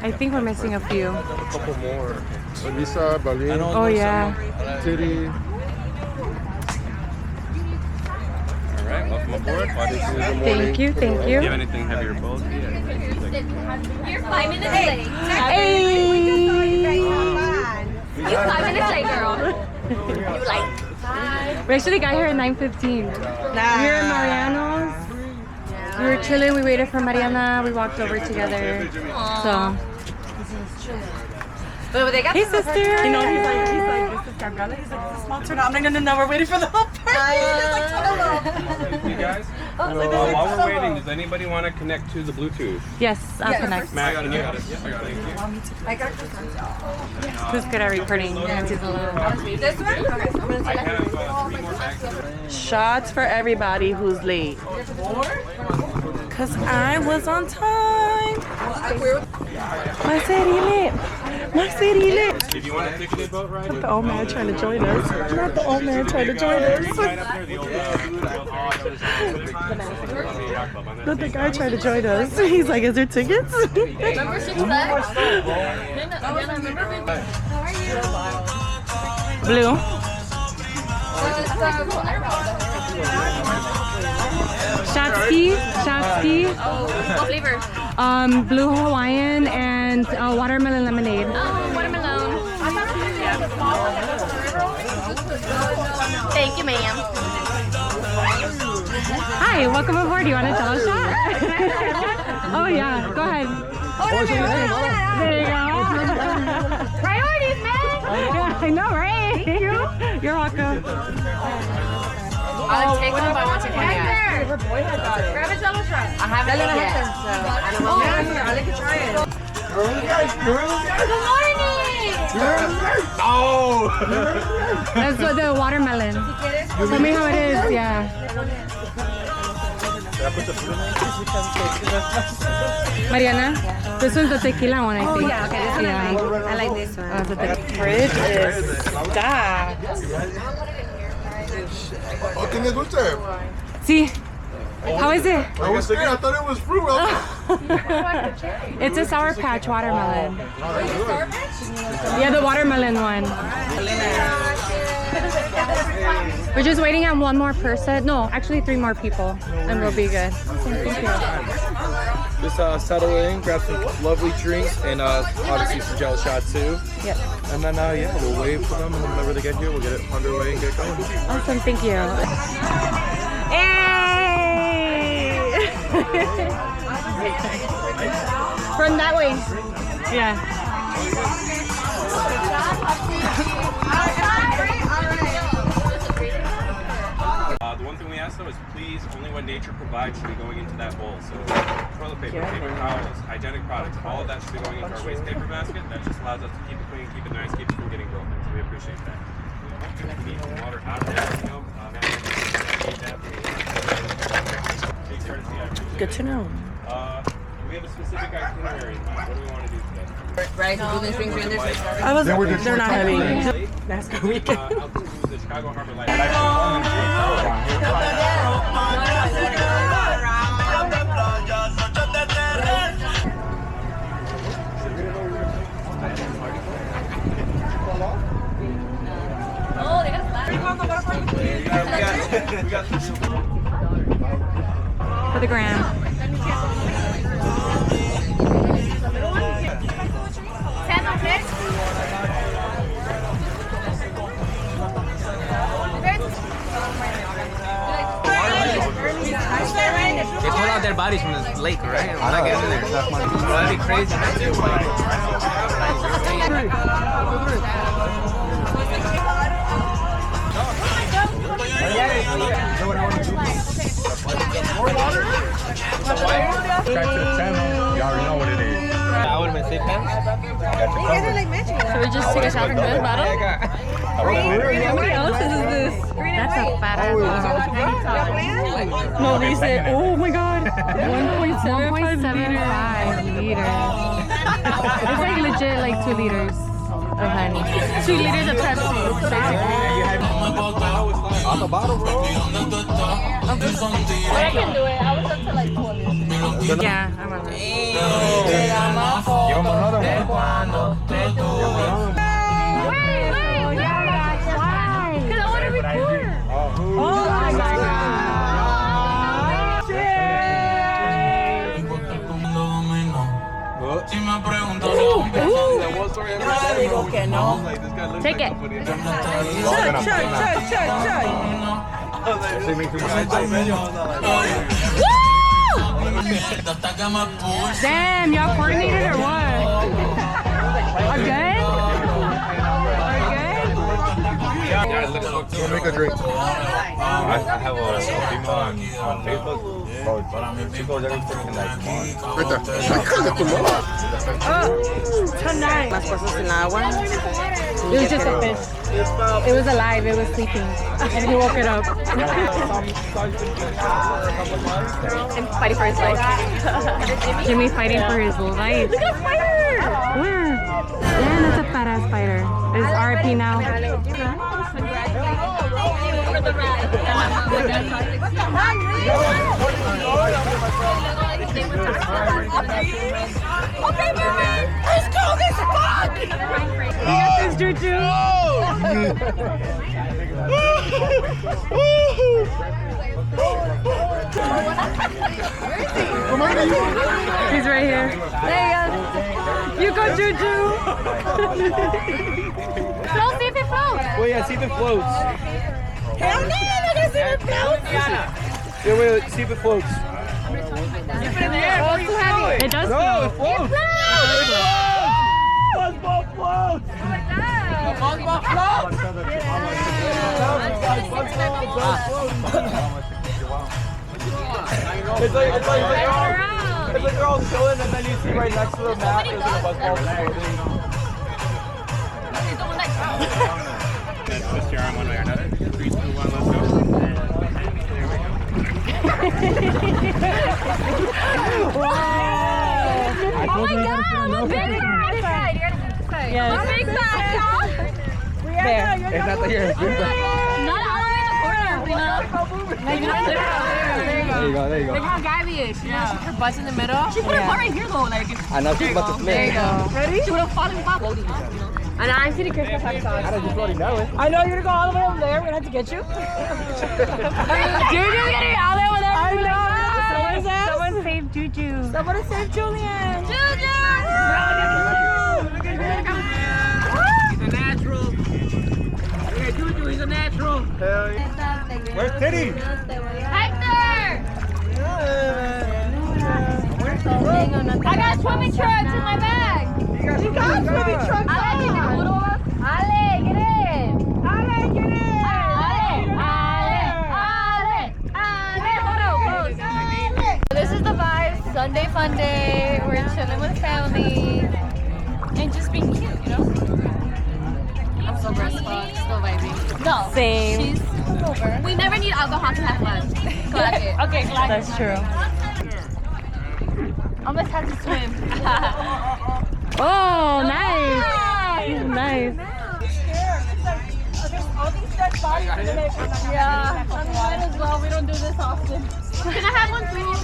I think we're missing a few. A couple more. Lisa, Balin. Oh yeah. Titty. All right, welcome aboard. Thank you, thank you. Do you have anything heavier bulky? You're 5 minutes late. Hey! You're 5 minutes late, girl. You like? We actually got here at 9:15. We were in Mariano's. We were chilling. We waited for Mariana. We walked over together. So. Hey, sister. You know, he's like, this is Gabriella. He's like, this is sponsored. I'm like, no, we're waiting for the whole party. You guys? While we're waiting, does anybody want to connect to the Bluetooth? Yes, I'll connect. Mac, can you? I got it. Who's good at recording? This one? I have 3 more bags. Shots for everybody who's late. Because I was on time. My city lit. My city lit. If you want a ticketed boat ride, The old man trying to join us. Not the old man trying to join us. Not the guy trying to join us. He's like, is there tickets? Remember 6 bags? How are you? Blue. Shotski. Oh, what flavor? Blue Hawaiian and watermelon lemonade. Oh, watermelon. Thank you, ma'am. Hi, welcome aboard. You want a jello shot? Oh yeah, go ahead. There you go. Priorities, man. Yeah, I know, right? Thank you. You're welcome. I'll take one if I want to. Grab a jello shot. I haven't eaten yet, so I don't know. I'd like to try it. Good morning. Oh! That's what the watermelon. Tell me how it is, yeah. Mariana, this one's the tequila one, I think. Oh, yeah, okay, this one I like. I like this one. That's the tequila. Fridge is stacked. Oh, ¿tiene dulce? See? How is it? I was thinking, I thought it was fruit. It's a Sour Patch watermelon. Yeah, the watermelon one. We're just waiting on one more person. No, actually 3 more people, and we'll be good. Thank you. Just settle in, grab some lovely drinks, and obviously some jello shots too. Yep. And then yeah, we'll wait for them, and then whenever they get here, we'll get it underway and get going. Awesome, thank you. Hey! From that way. Yeah. The one thing we ask though is please, only what nature provides should be going into that bowl. So toilet paper, paper towels, hygienic products, all of that should be going into our waste paper basket. That just allows us to keep it clean, keep it nice, keep it from getting broken. So we appreciate that. We need some water out there, Good to know. we have a specific itinerary in mind. What do we want to do today? Right, do these things in this. They're not heavy. That's good weekend. Out to the Chicago Harbor Light. Oh, they got a For the gram. They pull out their bodies from the lake, right? When I get in there. That'd be crazy. More water? Subscribe to the channel. You already know what it is. I would have been safe pants. You guys are like matching. Should we just take a shot from this bottle? How many ounces is this? That's a fat ass. No, they said, oh my god, 1.75 liters. It's like legit like 2 liters of honey. 2 liters of Pepsi, basically. On the bottle, bro. I can do it. I was up to like 20. Yeah, I'm on that. Give him another one. Why? Because I want to record. Oh my god. Take it. Damn, y'all coordinated or what? Again? Go make a drink. I have a female on Facebook. She goes everything in like months. Right there. Tonight. Las cosas sin agua. It was just a fish. It was alive. It was sleeping. And he woke it up. I'm fighting for his life. Jimmy's fighting for his life. Look at spider! Where? Damn, that's a fat ass spider. It's RIP now. Okay, man. Let's go this fuck. You got this, Juju. He's right here. There you go. You go, Juju. Float, see if it floats. Wait, yeah, see if it floats. Hell no, I'm not gonna see it float. Yeah, wait, see if it floats. Oh, too heavy. It does No, float. it floats. Buzzball floats. Buzzball floats. It's like they're all chilling, and then you see right next to the map there's like a buzzball floating. Then twist your arm one way or another. 3, 2, 1, let's go. Wow. Oh my god, I'm a big fat. Yes. I'm a big fat, y'all. There. It's not the here. Not all the way in the corner. There you go. There you go. Look how Gaby is. Yeah. Her butt's in the middle. She put her butt right here though. Like, I know she's about to flip. there you go. Ready? She would have fallen off. And I'm sitting Christmas hot sauce. I know you're gonna go all the way over there. We're gonna have to get you. Juju's getting all the way over there. I know. Someone save Juju. Someone save Julian. Juju! He's a natural. Yeah, Juju, he's a natural. Where's Titty? Hector! I got swimming trunks in my bag. You got swimming trunks. Ale, get in. Ale, get in. Ale. This is the vibe. Sunday fun day. We're chilling with family and just being cute, you know. I'm sober as fuck. Still vibing. No. Same. She's sober. We never need alcohol to have fun. Okay, That's true. almost had to swim. Oh, nice. Nice. Yeah, might as well. We don't do this often. Can I have one, please?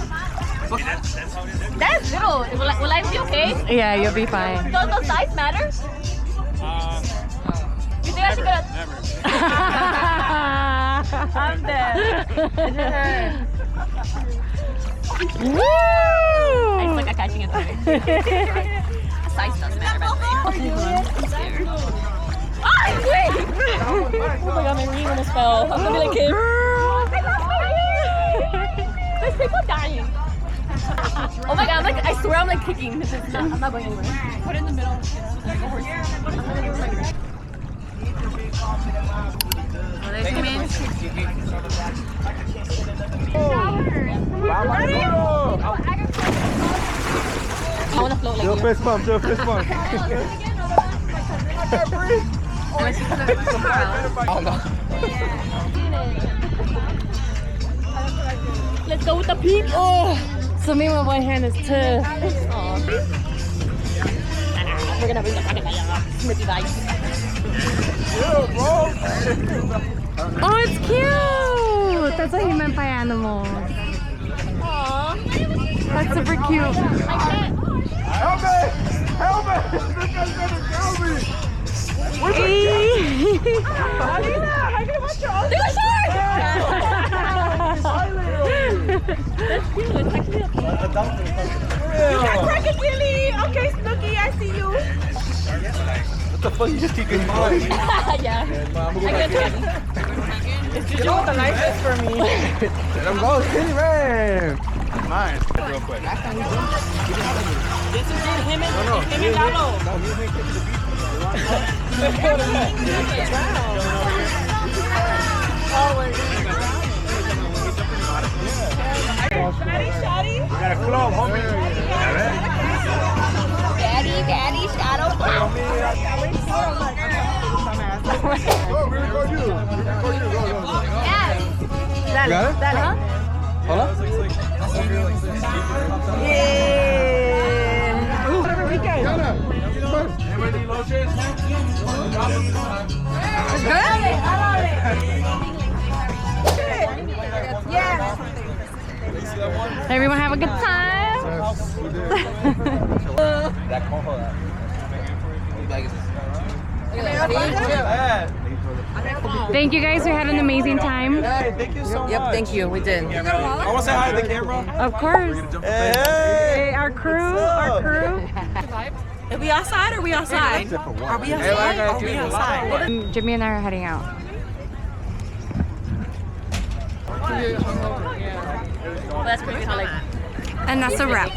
That's little. Will I be okay? Yeah, you'll be fine. Does the size matter? You think I should get a... I'm dead. It hurt. Woo! I just like catching it today. Size doesn't matter, by the way. I'm scared. Oh, wait! Oh my god, my ring almost fell. I'm gonna be like him. I lost my ring! There's people dying. Oh my god, I swear I'm like kicking. I'm not going anywhere. Put it in the middle. Oh, there's him in. I want to float like you. fist bump, do a fist bump. Let's go with the peeps. Oh, swimming with one hand is tough. We're gonna bring the pocket Smithy vibes. Oh, it's cute. That's what he meant by animals. Aww. That's super cute. Help me! Help me! This guy's gonna kill me! That's cute. It's actually a peep. Okay, Snooki, I see you. What the fuck? You just keep getting mine. Yeah. I'm I get it. It's Juju with the license for me. I'm going city, man. Mine. Real quick. Yes, you did. Him and Gallo. No, you ain't taking the beach. Shotty. We got a club, homie. Daddy, shadow. Oh, we record you. We record you. Go. Dale, Got it? dale. Hold up. Yeah. Whatever we can. Anybody need lotion? Everyone have a good time. Thank you guys. We had an amazing time. Hey, thank you so much. Yep, thank you. We did. I want to say hi to the camera. Of course. Hey. Hey, our crew. Are we outside or we outside? Are we outside? Are we outside? Jimmy and I are heading out. Well, that's pretty good. And that's a wrap.